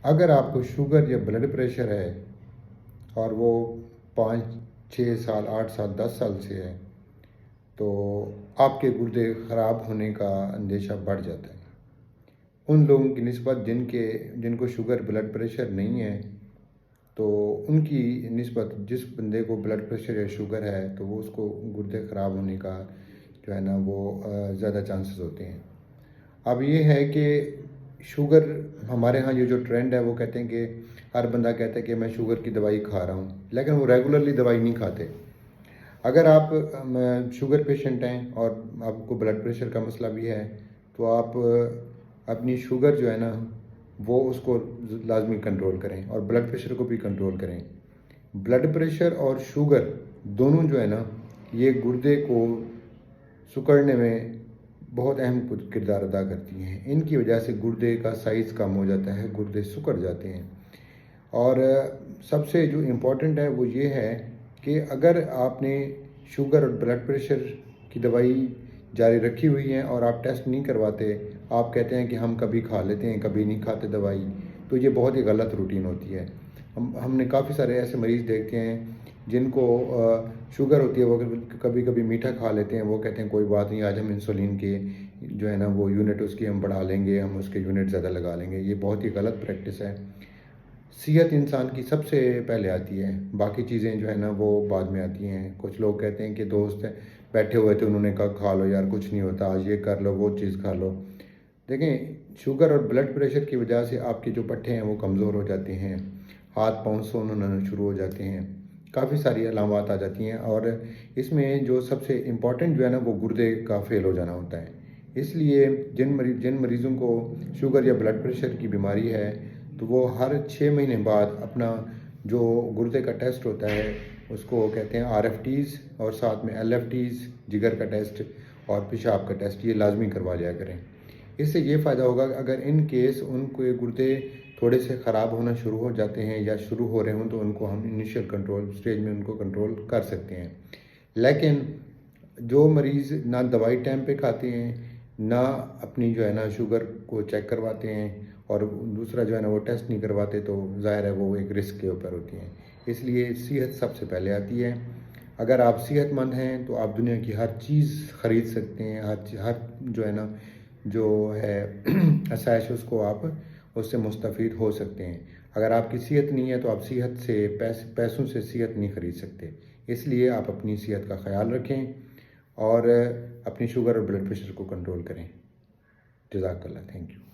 अगर आपको शुगर या ब्लड प्रेशर है और वो 5 6 साल 8 साल 10 साल से है, तो आपके गुर्दे ख़राब होने का अंदेशा बढ़ जाता है। उन लोगों की निस्बत जिनको शुगर ब्लड प्रेशर नहीं है, तो उनकी निस्बत जिस बंदे को ब्लड प्रेशर या शुगर है, तो वो उसको गुर्दे ख़राब होने का जो है ना वो ज़्यादा चांसेस होते हैं। अब ये है कि शुगर, हमारे यहाँ ये जो ट्रेंड है वो कहते हैं कि हर बंदा कहता है कि मैं शुगर की दवाई खा रहा हूँ, लेकिन वो रेगुलरली दवाई नहीं खाते। अगर आप शुगर पेशेंट हैं और आपको ब्लड प्रेशर का मसला भी है, तो आप अपनी शुगर जो है ना वो उसको लाजमी कंट्रोल करें और ब्लड प्रेशर को भी कंट्रोल करें। ब्लड प्रेशर और शुगर दोनों जो है ना, ये गुर्दे को सिकुड़ने में बहुत अहम किरदार अदा करती हैं। इनकी वजह से गुर्दे का साइज़ कम हो जाता है, गुर्दे सिकुड़ जाते हैं। और सबसे जो इम्पोर्टेंट है वो ये है कि अगर आपने शुगर और ब्लड प्रेशर की दवाई जारी रखी हुई है और आप टेस्ट नहीं करवाते, आप कहते हैं कि हम कभी खा लेते हैं, कभी नहीं खाते दवाई, तो ये बहुत ही गलत रूटीन होती है। हमने काफ़ी सारे ऐसे मरीज़ देखते हैं जिनको शुगर होती है, वो कभी कभी मीठा खा लेते हैं, वो कहते हैं कोई बात नहीं, आज हम इंसुलिन के जो है ना वो यूनिट उसकी हम बढ़ा लेंगे, हम उसके यूनिट ज़्यादा लगा लेंगे। ये बहुत ही गलत प्रैक्टिस है। सेहत इंसान की सबसे पहले आती है, बाकी चीज़ें जो है ना वो बाद में आती हैं। कुछ लोग कहते हैं कि दोस्त बैठे हुए थे, उन्होंने कहा खा लो यार, कुछ नहीं होता, आज ये कर लो, वो चीज़ खा लो। देखें, शुगर और ब्लड प्रेशर की वजह से आपके जो पट्टे हैं वो कमज़ोर हो जाते हैं, हाथ पाँव सूनना शुरू हो जाते हैं, काफ़ी सारी अलामात आ जाती हैं। और इसमें जो सबसे इम्पॉर्टेंट जो है ना वो गुर्दे का फेल हो जाना होता है। इसलिए जिन मरीज़ों को शुगर या ब्लड प्रेशर की बीमारी है, तो वो हर 6 महीने बाद अपना जो गुर्दे का टेस्ट होता है उसको कहते हैं RFTs, और साथ में LFTs, जिगर का टेस्ट और पेशाब का टेस्ट, ये लाजमी करवा लिया करें। इससे ये फ़ायदा होगा कि अगर इन केस उनके गुर्दे थोड़े से ख़राब होना शुरू हो जाते हैं या शुरू हो रहे हों, तो उनको हम इनिशियल कंट्रोल स्टेज में उनको कंट्रोल कर सकते हैं। लेकिन जो मरीज़ ना दवाई टाइम पे खाते हैं, ना अपनी जो है ना शुगर को चेक करवाते हैं, और दूसरा जो है ना वो टेस्ट नहीं करवाते, तो ज़ाहिर है वो एक रिस्क के ऊपर होती हैं। इसलिए सेहत सबसे पहले आती है। अगर आप सेहतमंद हैं तो आप दुनिया की हर चीज़ ख़रीद सकते हैं, हर जो है ना जो है आसाइश, उसको आप उससे मुस्तफ़ीद हो सकते हैं। अगर आपकी सेहत नहीं है तो आप सेहत से पैसों से सेहत नहीं ख़रीद सकते। इसलिए आप अपनी सेहत का ख़याल रखें और अपनी शुगर और ब्लड प्रेशर को कंट्रोल करें। जज़ाकल्लाह, थैंक यू।